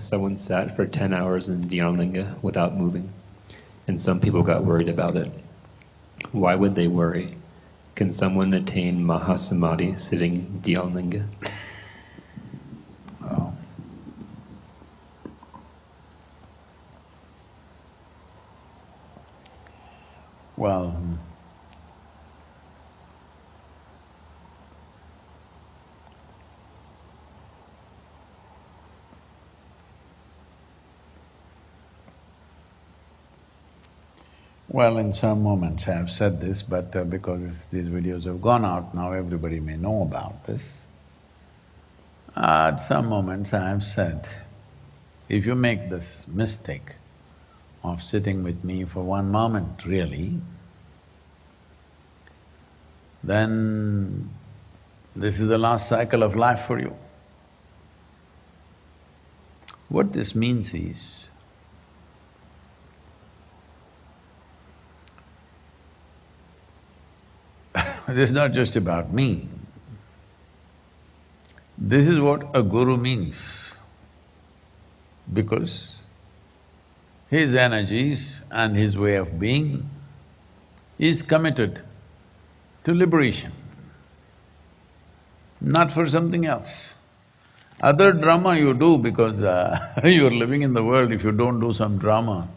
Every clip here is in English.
someone sat for 10 hours in Dhyanalinga without moving, and some people got worried about it. Why would they worry? Can someone attain Maha Samadhi sitting in Dhyanalinga? Oh. Well, in some moments I have said this, but because these videos have gone out, now everybody may know about this. At some moments I have said, if you make this mistake of sitting with me for one moment really, then this is the last cycle of life for you. What this means is, this is not just about me. This is what a guru means, because his energies and his way of being is committed to liberation, not for something else. Other drama you do because you're living in the world. If you don't do some drama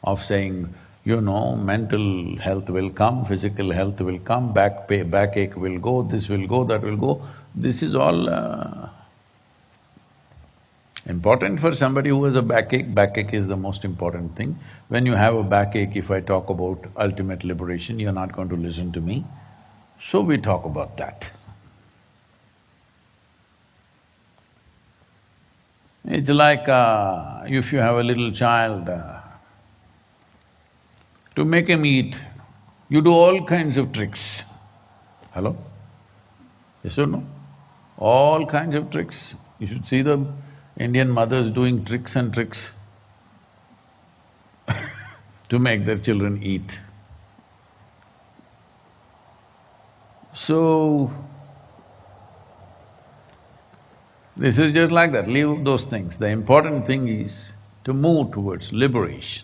of saying, mental health will come, physical health will come, backache will go, this will go, that will go, this is all important for somebody who has a backache. Backache is the most important thing. When you have a backache, if I talk about ultimate liberation, you're not going to listen to me. So we talk about that. It's like if you have a little child, to make him eat, you do all kinds of tricks. Hello? Yes or no? All kinds of tricks. You should see the Indian mothers doing tricks and tricks to make their children eat. So, this is just like that, leave those things. The important thing is to move towards liberation.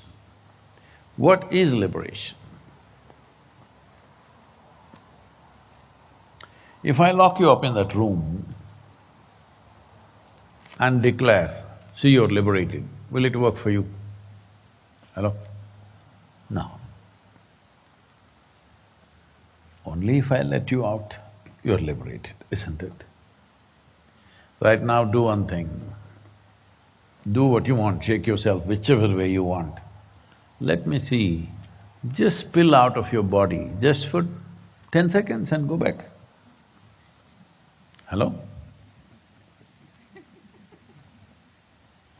What is liberation? If I lock you up in that room and declare, see, you're liberated, will it work for you? Hello? No. Only if I let you out, you're liberated, isn't it? Right now, do one thing. Do what you want, shake yourself whichever way you want. Let me see, just spill out of your body, just for 10 seconds and go back. Hello?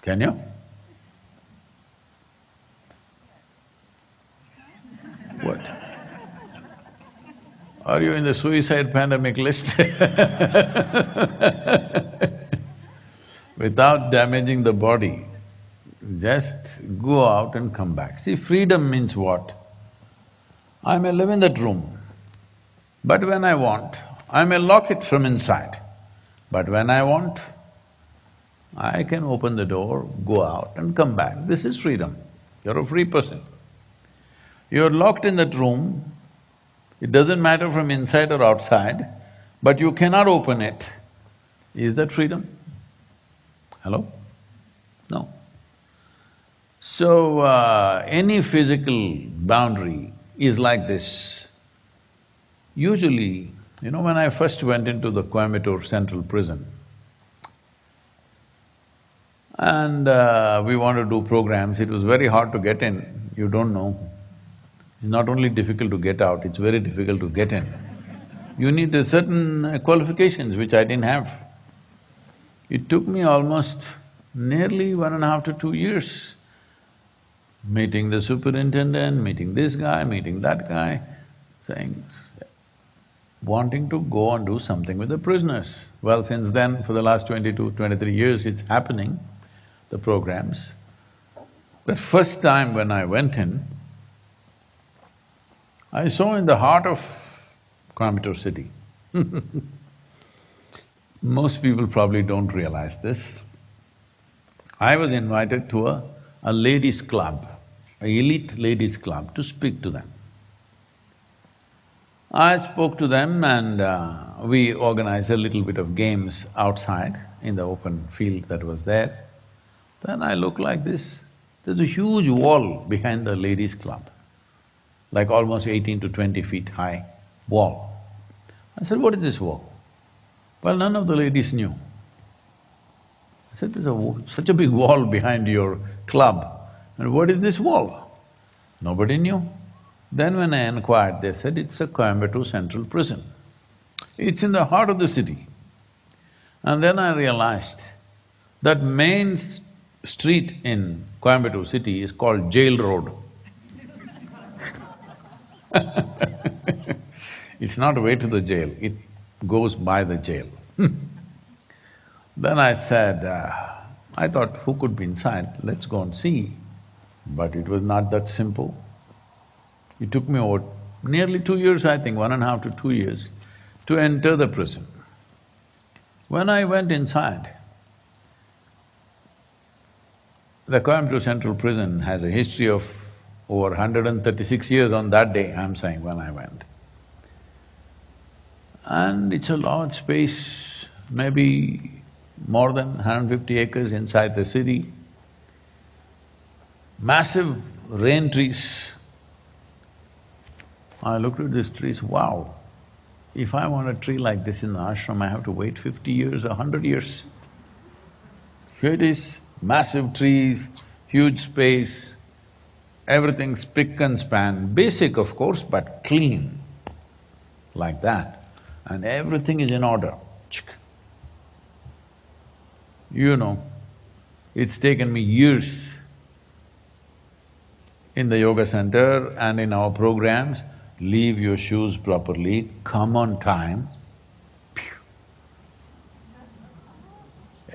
Can you? What? Are you in the suicide pandemic list? Without damaging the body, just go out and come back. See, freedom means what? I may live in that room, but when I want, I may lock it from inside. But when I want, I can open the door, go out and come back. This is freedom. You're a free person. You're locked in that room, it doesn't matter from inside or outside, but you cannot open it. Is that freedom? Hello? No. So, any physical boundary is like this. Usually, when I first went into the Coimbatore Central Prison, and we wanted to do programs, it was very hard to get in, you don't know. It's not only difficult to get out, it's very difficult to get in. You need certain qualifications which I didn't have. It took me almost nearly 1.5 to 2 years, meeting the superintendent, meeting this guy, meeting that guy, wanting to go and do something with the prisoners. Well, since then, for the last 22, 23 years, it's happening, the programs. But first time when I went in, I saw in the heart of Coimbatore city most people probably don't realize this. I was invited to a ladies' club, a elite ladies' club, to speak to them. I spoke to them and we organized a little bit of games outside in the open field that was there. Then I look like this, there's a huge wall behind the ladies' club, like almost 18 to 20 feet high wall. I said, what is this wall? Well, none of the ladies knew. I said, such a big wall behind your club, and what is this wall? Nobody knew. Then when I inquired, they said it's a Coimbatore Central Prison. It's in the heart of the city. And then I realized that main street in Coimbatore city is called Jail Road. It's not way to the jail, it goes by the jail. Then I said, I thought, who could be inside? Let's go and see. But it was not that simple. It took me over nearly 2 years, I think, 1.5 to 2 years, to enter the prison. When I went inside, the Coimbatore Central Prison has a history of over 136 years on that day, I'm saying, when I went. And it's a large space, maybe more than 150 acres inside the city. Massive rain trees. I looked at these trees, wow, if I want a tree like this in the ashram, I have to wait 50 years or 100 years. Here it is, massive trees, huge space, everything spick and span, basic of course, but clean, like that. And everything is in order. You know, it's taken me years in the yoga center and in our programs, leave your shoes properly, come on time.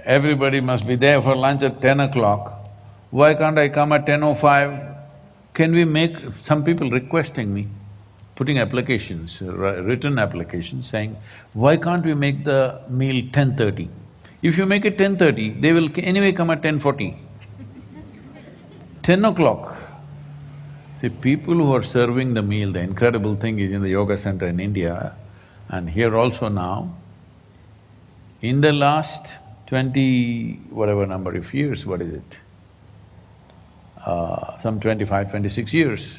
Everybody must be there for lunch at 10 o'clock. Why can't I come at 10:05? Can we make… Some people requesting me, putting applications, written applications saying, why can't we make the meal 10:30? If you make it 10:30, they will anyway come at 10:40. 10 o'clock. See, people who are serving the meal, the incredible thing is in the yoga center in India and here also now, in the last 20 whatever number of years, what is it? Some 25, 26 years,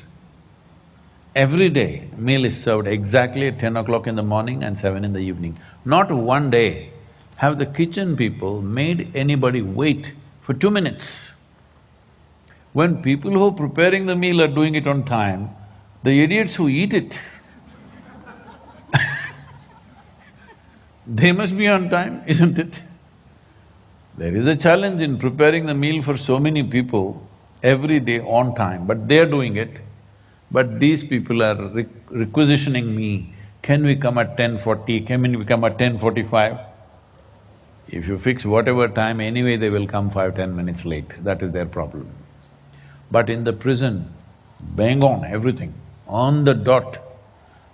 every day meal is served exactly at 10 o'clock in the morning and 7 in the evening. Not one day have the kitchen people made anybody wait for 2 minutes. When people who are preparing the meal are doing it on time, the idiots who eat it, they must be on time, isn't it? There is a challenge in preparing the meal for so many people every day on time, but they're doing it. But these people are requisitioning me, can we come at 10:40, can we come at 10:45? If you fix whatever time, anyway they will come 5–10 minutes late, that is their problem. But in the prison, bang on, everything, on the dot.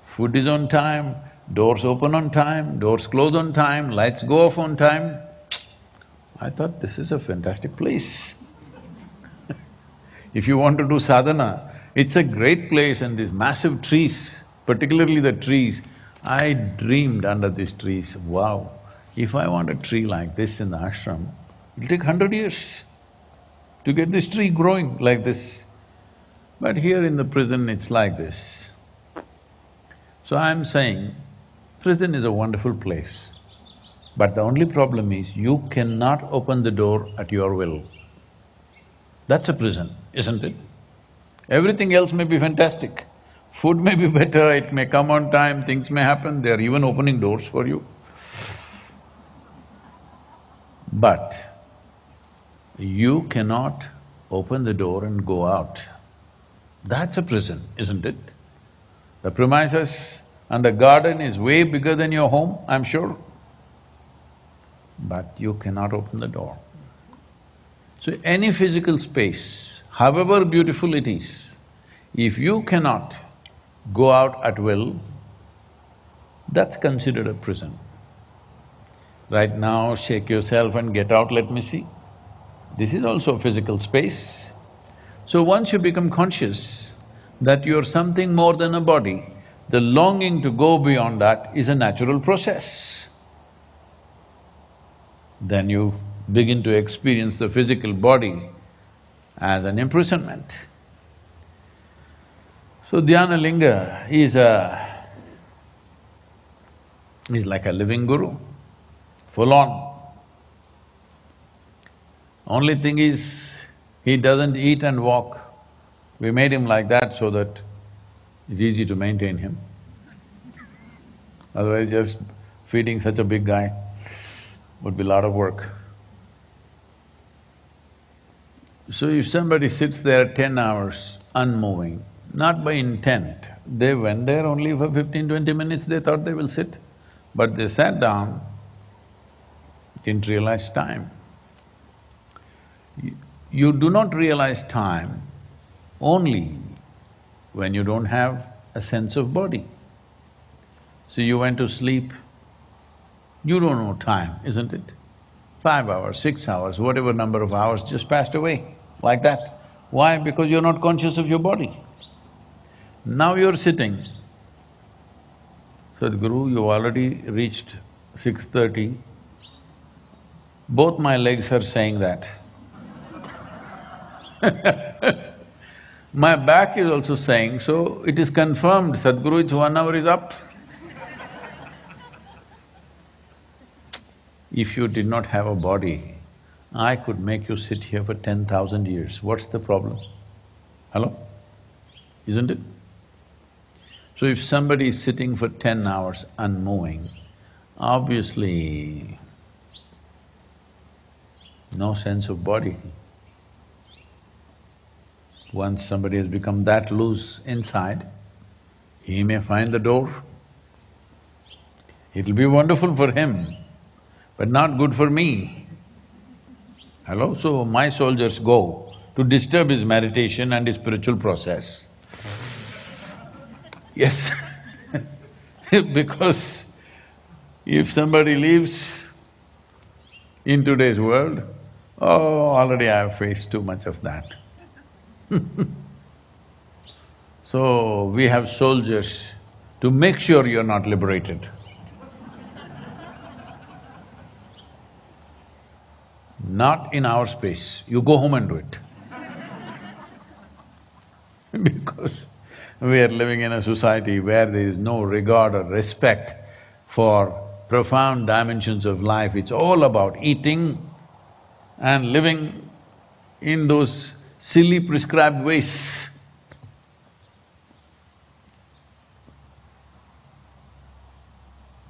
Food is on time, doors open on time, doors close on time, lights go off on time. I thought, this is a fantastic place. If you want to do sadhana, it's a great place and these massive trees, particularly the trees, I dreamed under these trees, wow, if I want a tree like this in the ashram, it'll take 100 years to get this tree growing like this. But here in the prison, it's like this. So I'm saying, prison is a wonderful place, but the only problem is you cannot open the door at your will. That's a prison, isn't it? Everything else may be fantastic. Food may be better, it may come on time, things may happen, they're even opening doors for you. But you cannot open the door and go out. That's a prison, isn't it? The premises and the garden is way bigger than your home, I'm sure. But you cannot open the door. So any physical space, however beautiful it is, if you cannot go out at will, that's considered a prison. Right now, shake yourself and get out, let me see. This is also physical space. So once you become conscious that you're something more than a body, the longing to go beyond that is a natural process. Then you begin to experience the physical body as an imprisonment. So Dhyanalinga is like a living guru, full on. Only thing is, he doesn't eat and walk. We made him like that so that it's easy to maintain him. Otherwise just feeding such a big guy would be a lot of work. So if somebody sits there 10 hours unmoving, not by intent, they went there only for 15–20 minutes, they thought they will sit, but they sat down, didn't realize time. You do not realize time only when you don't have a sense of body. So you went to sleep, you don't know time, isn't it? 5 hours, 6 hours, whatever number of hours just passed away, like that. Why? Because you're not conscious of your body. Now you're sitting. Sadhguru, you already reached 6:30. Both my legs are saying that. My back is also saying, so it is confirmed, Sadhguru, it's 1 hour is up. If you did not have a body, I could make you sit here for 10,000 years. What's the problem? Hello? Isn't it? So if somebody is sitting for 10 hours unmoving, obviously no sense of body. Once somebody has become that loose inside, he may find the door. It'll be wonderful for him, but not good for me. Hello? So my soldiers go to disturb his meditation and his spiritual process. Yes because if somebody lives in today's world, oh, already I have faced too much of that. So we have soldiers to make sure you're not liberated. Not in our space, you go home and do it. Because we are living in a society where there is no regard or respect for profound dimensions of life. It's all about eating and living in those silly prescribed ways.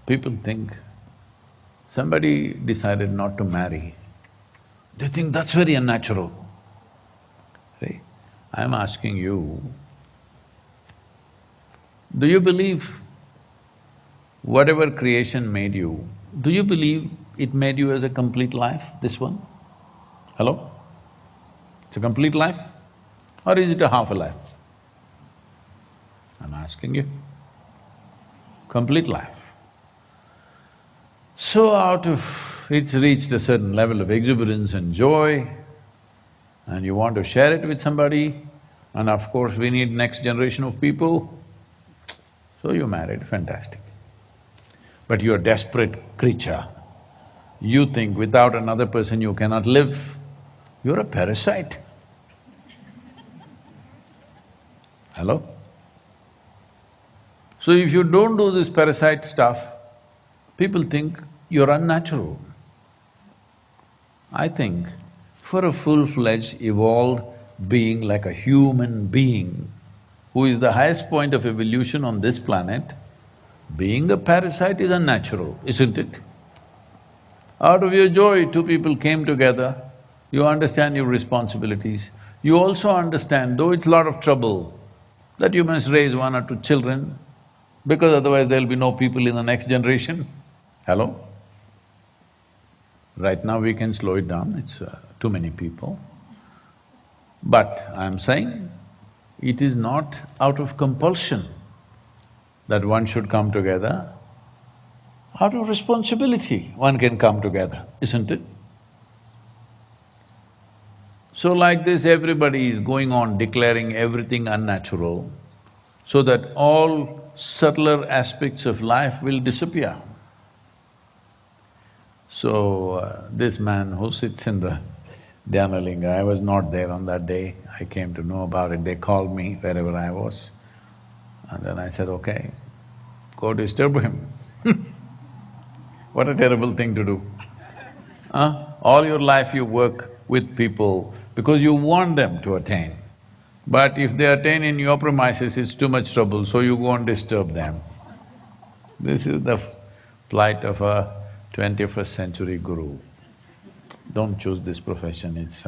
People think, somebody decided not to marry, they think that's very unnatural. See, I'm asking you, do you believe whatever creation made you, do you believe it made you as a complete life, this one? Hello? It's a complete life or is it a half a life? I'm asking you. Complete life. So out of… it's reached a certain level of exuberance and joy and you want to share it with somebody and of course we need next generation of people, so you married, fantastic. But you're a desperate creature. You think without another person you cannot live. You're a parasite. Hello? So if you don't do this parasite stuff, people think you're unnatural. I think for a full-fledged, evolved being like a human being, who is the highest point of evolution on this planet, being a parasite is unnatural, isn't it? Out of your joy, two people came together, you understand your responsibilities. You also understand, though it's a lot of trouble, that you must raise 1 or 2 children, because otherwise there'll be no people in the next generation. Hello? Right now we can slow it down, it's too many people. But I'm saying, it is not out of compulsion that one should come together. Out of responsibility, one can come together, isn't it? So like this, everybody is going on declaring everything unnatural, so that all subtler aspects of life will disappear. So, this man who sits in the Dhyanalinga, I was not there on that day, I came to know about it, they called me wherever I was. And then I said, okay, go disturb him. What a terrible thing to do. Huh? All your life you work with people because you want them to attain. But if they attain in your premises, it's too much trouble, so you go and disturb them. This is the plight of a 21st century guru. Don't choose this profession, it's